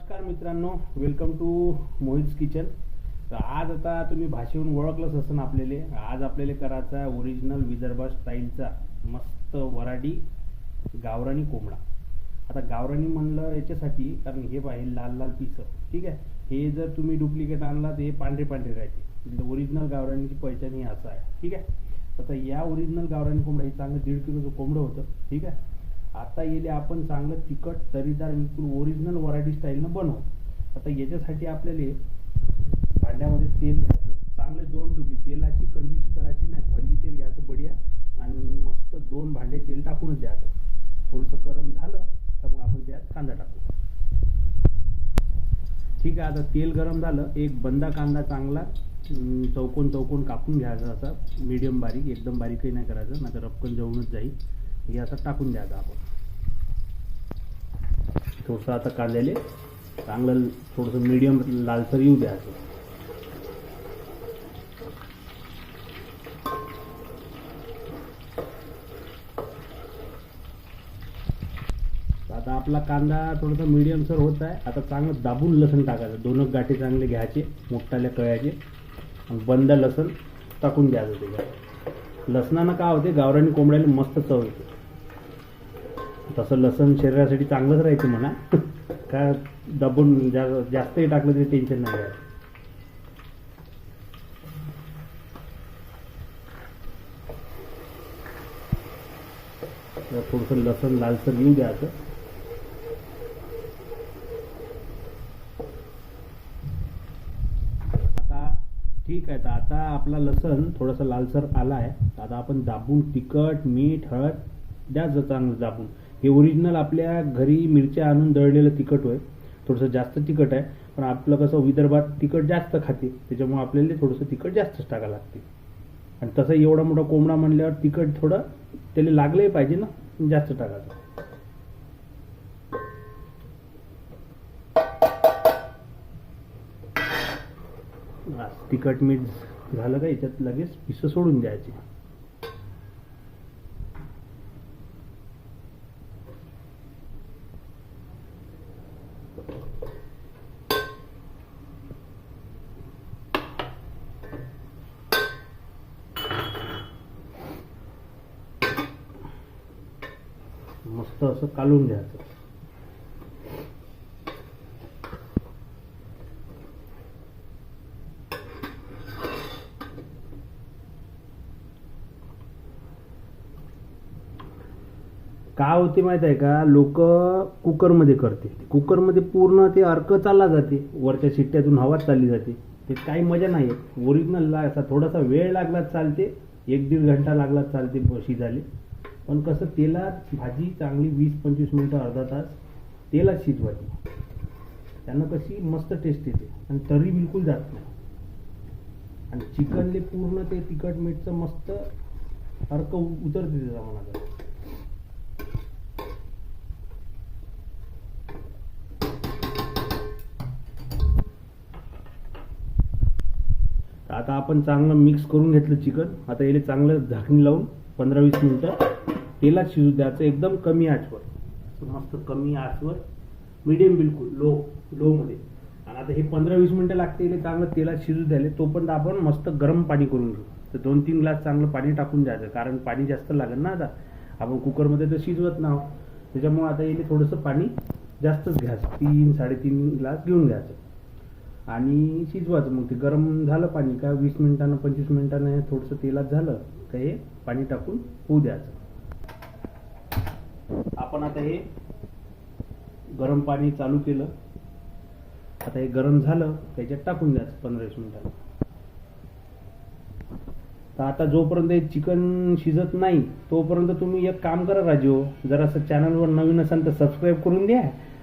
नमस्कार मित्रांनो, welcome to मोहित's kitchen. तर आज आता तुम्ही भाषेवरून ओळखलंच असेल आपल्याला. आज आपल्याला करायचा ओरिजिनल विदर्भ स्टाईलचा मस्त वराडी गावरानी कोंबडा. आता गावरानी म्हणलं याच्यासाठी कारण हे पाहिजे लाल लाल पिसं, ठीक आहे. हे जर तुम्ही डुप्लिकेट आणला तर हे पांढरे पांढरे राहते. ओरिजिनल गावरानीची पहिचान ही असं आहे, ठीक आहे. आता या ओरिजिनल गावरानी कोंबडा हे चांगलं 1.5 किलोचं कोंबडं होतं, ठीक आहे. आता येले आपण चांगलं तिखट तरीदार बिलकुल ओरिजिनल वरायटी स्टाईलनं बनवू. आता याच्यासाठी आपल्याला भांड्यामध्ये तेल घ्यायचं, चांगले 2 डुबी. तेलाची कंजूसी करायची नाही, भल्ली तेल घ्यायचं बढिया आणि मस्त 2 भांडे तेल टाकूनच द्यायचं. थोडंसं गरम झालं तर मग आपण त्यात कांदा टाकू, ठीक आहे. आता तेल गरम झालं, एक बंदा कांदा चांगला चौकोन चौकोन कापून घ्यायचा, असा मीडियम बारीक, एकदम बारीकही नाही करायचं नाही तर रपकन जळूनच जाईल. हे असं टाकून द्यायचं आपण. थोडंसं आता कांद्याले चांगलं थोडंसं मीडियम लालसर येऊ द्यायचं. आता आपला कांदा थोडासा मीडियम सर होत आहे. आता चांगलं दाबून लसण टाकायचं, 2 गाठी चांगले घ्यायचे मोठ्याल्या कळ्याचे आणि बंद लसण टाकून द्यायचं. त्याच्यात लसणानं काय होते, गावरानी कोंबड्याला मस्त चव येते. तसं लसण शरीरासाठी चांगलंच राहायचं म्हणा, काय दाबून जास्तही टाकलं तरी टेन्शन नाही आहे. थोडंसं लसण लालसर येऊ द्यायचं. आता ठीक आहे, तर आता आपला लसण थोडासा लालसर आला आहे. आता आपण दाबून तिखट मीठ हळद द्यायचं चांगलं दाबून. हे ओरिजिनल आपल्या घरी मिरच्या आणून दळलेलं तिखट होय. थोडंसं जास्त तिखट आहे, पण आपलं कसं विदर्भात तिखट जास्त खाते, त्याच्यामुळे आपल्याला थोडंसं तिखट जास्तच टाकावं लागते. आणि तसं एवढा मोठा कोंबडा म्हणल्यावर तिखट थोडं त्याला लागलंही पाहिजे ना, जास्त टाकायचं. तिखट मीठ झालं का याच्यात लगेच पिसं सोडून द्यायची. मस्त असं कालून द्यायचं. काय होते माहित आहे का, लोक कुकरमध्ये करते. कुकरमध्ये पूर्ण ते अर्क चालला जाते, वरच्या शिट्ट्यातून हवा चालली जाते. ते काही मजा नाही येत. ओरिजिनलला असा थोडासा वेळ लागला चालते, 1-1.5 घंटा लागला चालते शिजायला. पण कसं तेलात भाजी चांगली 20-25 मिनिटं अर्धा तास तेलात शिजवायची, त्यानं कशी मस्त टेस्ट येते आणि तरी बिलकुल जात नाही. आणि चिकनले पूर्ण ते तिखट मीठचं मस्त अर्क उतरते त्याचा मनाचा. आता आपण चांगलं मिक्स करून घेतलं चिकन. आता याला चांगलं झाकणी लावून 15-20 मिनिटं तेलात शिजू द्यायचं, एकदम कमी आचवर, मस्त कमी आचवर, मीडियम बिलकुल लो मध्ये. आणि आता हे 15-20 मिनिटं लागते याला चांगलं तेलात शिजू द्यायला. तोपर्यंत आपण मस्त गरम पाणी करून घेऊ. तर 2-3 ग्लास चांगलं पाणी टाकून द्यायचं, कारण पाणी जास्त लागेल ना. आता आपण कुकरमध्ये तर शिजवत नाही, त्याच्यामुळे आता याला थोडंसं पाणी जास्तच घ्यायचं, 3-3.5 ग्लास घेऊन घ्यायचं आणि शिजवायचं. मग ते गरम झालं पाणी का 20 मिनिटांना 25 मिनिटांना हे थोडंसं तेलात झालं का हे पाणी टाकून होऊ द्यायचं. आपण आता हे गरम पाणी चालू केलं. आता हे गरम झालं त्याच्यात टाकून द्यायचं 15-20 मिनिटांना. तर आता जोपर्यंत हे चिकन शिजत नाही तोपर्यंत तुम्ही एक काम करा राजू, जर असं चॅनलवर नवीन असाल तर सबस्क्राईब करून द्या.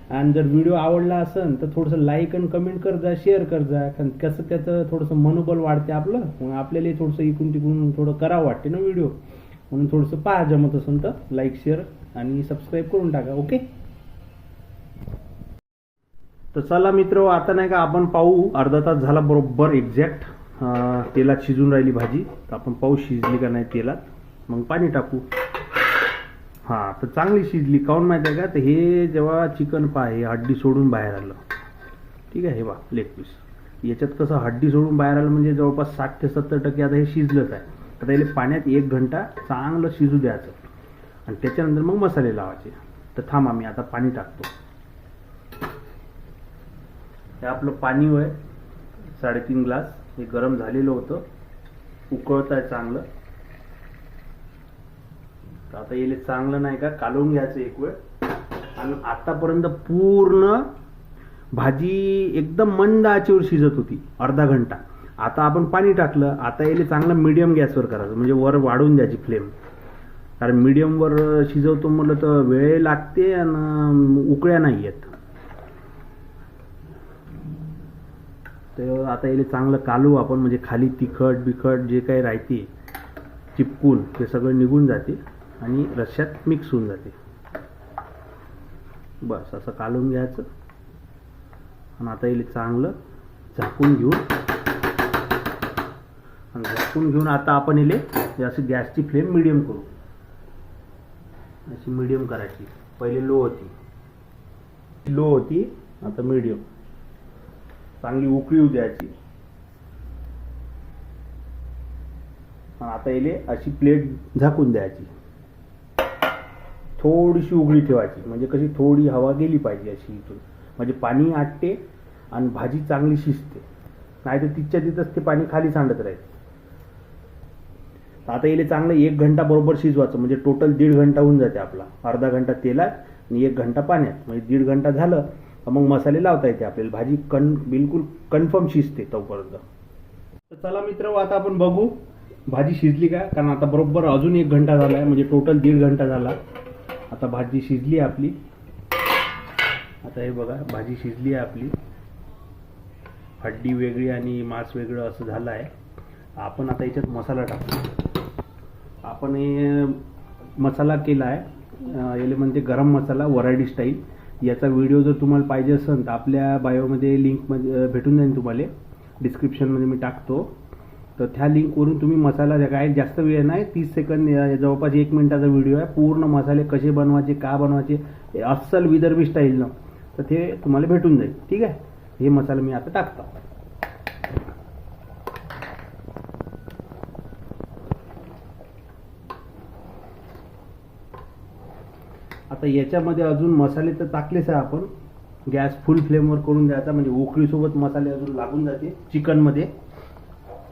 आणि जर व्हिडिओ आवडला असेल तर थोडंसं लाईक आणि कमेंट कर जा, शेअर कर जा. कारण कसं त्याचं थोडंसं मनोबल वाढते आपलं, मग आपल्याला थोडंसं इकडून तिकडून थोडं करावं वाटते ना व्हिडिओ. म्हणून थोडंसं पहा, जमत असेल तर लाईक शेअर आणि सबस्क्राईब करून टाका. ओके, तर चला मित्र, आता नाही का आपण पाहू. अर्धा तास झाला बरोबर एक्झॅक्ट तेलात शिजून राहिली भाजी. तर आपण पाहू शिजली का नाही तेलात, मग पाणी टाकू. हां, तर चांगली शिजली. काऊन माहिती आहे का, तर हे जेव्हा चिकन पाय हड्डी सोडून बाहेर आलं ठीक आहे. हे बा लेग पीस याच्यात कसं हड्डी सोडून बाहेर आलं म्हणजे जवळपास 60 ते 70% आता हे शिजलंच आहे. आता याला पाण्यात 1 घंटा चांगलं शिजू द्यायचं आणि त्याच्यानंतर मग मसाले लावायचे. तर थांब आम्ही आता पाणी टाकतो. हे आपलं पाणी आहे 3.5 ग्लास. हे गरम झालेलं होतं, उकळत आहे चांगलं. तर आता याला चांगलं नाही का कालवून घ्यायचं एक वेळ. आणि आतापर्यंत पूर्ण भाजी एकदम मंद आचेवर शिजत होती अर्धा घंटा. आता आपण पाणी टाकलं. आता याला चांगलं मीडियम गॅसवर करायचं, म्हणजे वर वाढवून द्यायची फ्लेम. कारण मीडियमवर शिजवतो म्हटलं तर वेळ लागते आणि उकळ्या नाही येत. तर आता याला चांगलं कालवू आपण, म्हणजे खाली तिखट बिखट जे काही राहते चिपकून ते सगळं निघून जाते आणि रश्श्यात मिक्स होऊन जाते. बस असं कालवून घ्यायचं. आणि आता याला चांगलं झाकून घेऊन आता आपण याला अशी गॅसची फ्लेम मिडियम करू. अशी मिडियम करायची. पहिले लो होती आता मिडियम. चांगली उकळी येऊ द्यायची. आता याला अशी प्लेट झाकून द्यायची. थोडीशी उघडी ठेवायची, म्हणजे कशी थोडी हवा गेली पाहिजे अशी इथून, म्हणजे पाणी आटते आणि भाजी चांगली शिजते. नाही तर तिथच्या तिथंच ते पाणी खाली सांडत राहील. आता याला चांगलं 1 घंटा बरोबर शिजवायचं, म्हणजे टोटल 1.5 घंटा होऊन जाते आपला. अर्धा घंटा तेलात आणि 1 घंटा पाण्यात, म्हणजे 1.5 घंटा झालं मग मसाले लावता येते आपल्याला. भाजी बिलकुल कन्फर्म शिजते तोपर्यंत. तर चला मित्र, आता आपण बघू भाजी शिजली का. कारण आता बरोबर अजून 1 घंटा झाला आहे, म्हणजे टोटल 1.5 घंटा झाला. आता भाजी शिजली आपली. आता हे बघा भाजी शिजली आहे आपली. हड्डी वेगळी आणि मांस वेगळं असं झालं आहे. आपण आता याच्यात मसाला टाकतो. आपण हे मसाला केला आहे, याला म्हणते गरम मसाला वराडी स्टाईल. याचा व्हिडिओ जर तुम्हाला पाहिजे असेल तर आपल्या बायोमध्ये लिंकमध्ये भेटून जाईल तुम्हाला, डिस्क्रिप्शनमध्ये मी टाकतो. तर त्या लिंकवरून तुम्ही मसाला काय जास्त वेळ नाही, 30 सेकंद जवळपास 1 मिनिटाचा व्हिडिओ आहे. पूर्ण मसाले कसे बनवायचे का बनवायचे अस्सल विदर्भी स्टाईलनं, तर ते तुम्हाला भेटून जाईल. ठीक आहे. हे मसाला मी आता टाकतो. आता याच्यामध्ये अजून मसाले तर टाकलेच आहे आपण. गॅस फुल फ्लेमवर करून द्यायचा, म्हणजे उकळीसोबत मसाले अजून लागून जाते चिकनमध्ये.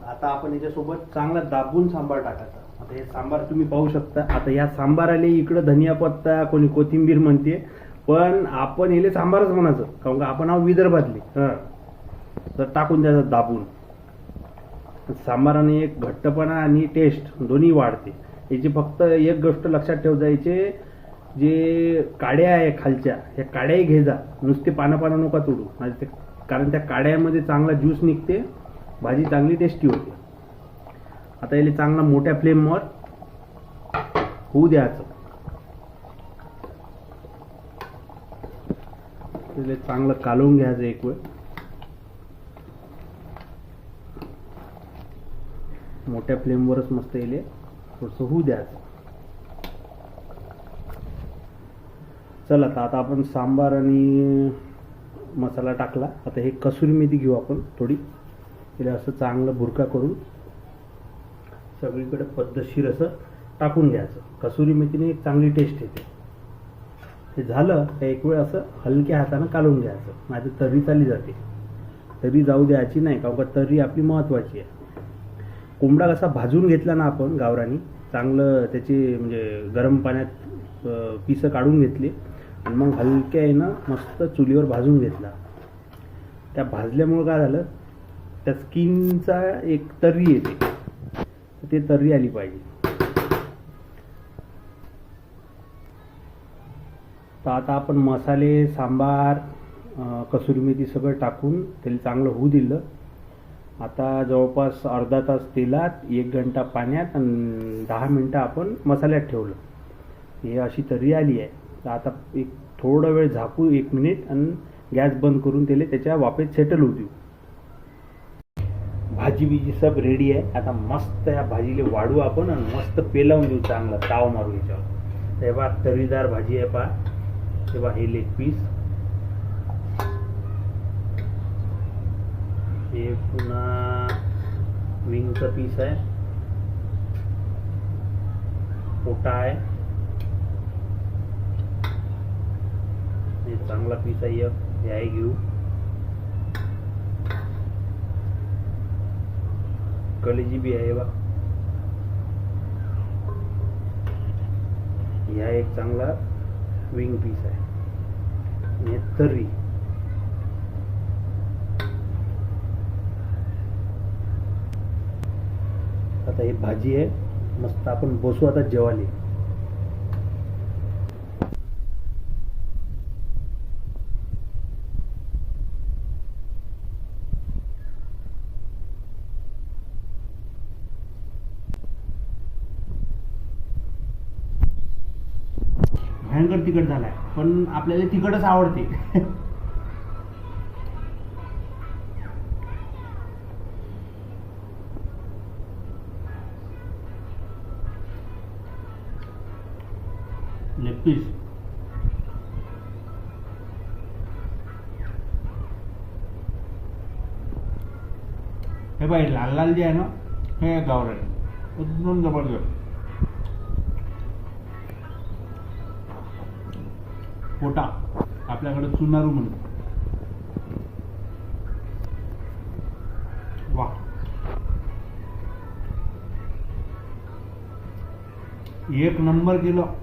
आता आपण याच्यासोबत चांगला दाबून सांबार टाकायचा. आता हे सांबार तुम्ही पाहू शकता. आता या सांबाराले इकडं धनिया पत्ता, कोणी कोथिंबीर म्हणते, पण आपण याले सांबारच म्हणायचं, कारण का आपण आहोत विदर्भातले. तर टाकून द्यायचं दाबून. सांबाराने एक घट्टपणा आणि टेस्ट दोन्ही वाढते. याची फक्त एक गोष्ट लक्षात ठेव जायचे, जे काड्या आहे खालच्या ह्या काड्याही घे जा, नुसते पानं नका तोडू. कारण त्या काड्यामध्ये चांगला ज्यूस निघते, भाजी चांगली टेस्टी होते. आता याला चांगला मोठ्या फ्लेमवर होऊ द्यायचं. त्याला चांगलं कालवून घ्यायचं एक वेळ. मोठ्या फ्लेमवरच मस्त याला थोडंसं होऊ द्यायचं. चला आता आपण सांबार आणि मसाला टाकला. आता हे कसुरी मेथी घेऊ आपण थोडी. तिला असं चांगलं बुरका करून सगळीकडे पद्धतशीर असं टाकून घ्यायचं. कसुरी मेथीने एक चांगली टेस्ट येते. हे झालं तर एक वेळ असं हलक्या हातानं कालवून घ्यायचं, नाही तर तर्री चालली जाते. तर्री जाऊ द्यायची नाही, कारण का तर्री आपली महत्त्वाची आहे. कोंबडा कसा भाजून घेतला ना आपण गावरानी, चांगलं त्याचे म्हणजे गरम पाण्यात पिसं काढून घेतली आणि मग हलक्या आहे मस्त चुलीवर भाजून घेतला. त्या भाजल्यामुळं काय झालं, त्या स्किनचा एक तर्री येते, ते तर्री आली पाहिजे. तर आता आपण मसाले, सांबार, कसुरी मेथी सगळं टाकून त्याला चांगलं होऊ दिलं. आता जवळपास अर्धा तास तेलात, 1 घंटा पाण्यात आणि 10 मिनटं आपण मसाल्यात ठेवलं. हे अशी तर्री आली आहे. तर आता एक थोडा वेळ झाकू, 1 मिनिट, आणि गॅस बंद करून त्याला त्याच्या वाफेत सेटल होऊ देऊ. भाजी बिजी सब रेडी आहे. आता मस्त या भाजीला वाढू आपण आणि मस्त पेलावून देऊ, चांगला ताव मारू याच्यावर. तेव्हा तर्रीदार भाजी आहे पहा. तेव्हा हे लेग पीस हे पुन्हा विंगचा पीस आहे, पोटा आहे, हे चांगला पीस आहे, हे आहे घेऊ. कलेजी बी आहे बा, या एक चांगला विंग पीस आहे. आणि तर्री, आता ही भाजी आहे. मस्त आपण बसू आता जेवायला. भयंकर तिखट झालाय, पण आपल्याला तिखटच आवडते. लेग पीस, हे बाई लाल लाल जे आहे ना, हे गावरान एकदम जबरदस्त. पोटा आपल्याकडे चुनारू म्हणतो. वा, एक नंबर केलं,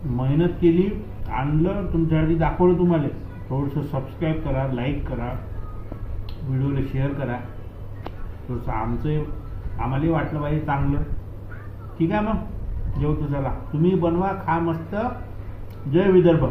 मेहनत केली, आणलं तुमच्यासाठी, दाखवलं तुम्हाला. थोडंसं सबस्क्राईब करा, लाईक करा, व्हिडिओला शेअर करा. थोडंसं आम्हालाही वाटलं पाहिजे चांगलं. ठीक आहे, मग जेवतो. चला, तुम्ही बनवा, खा मस्त. जय विदर्भ.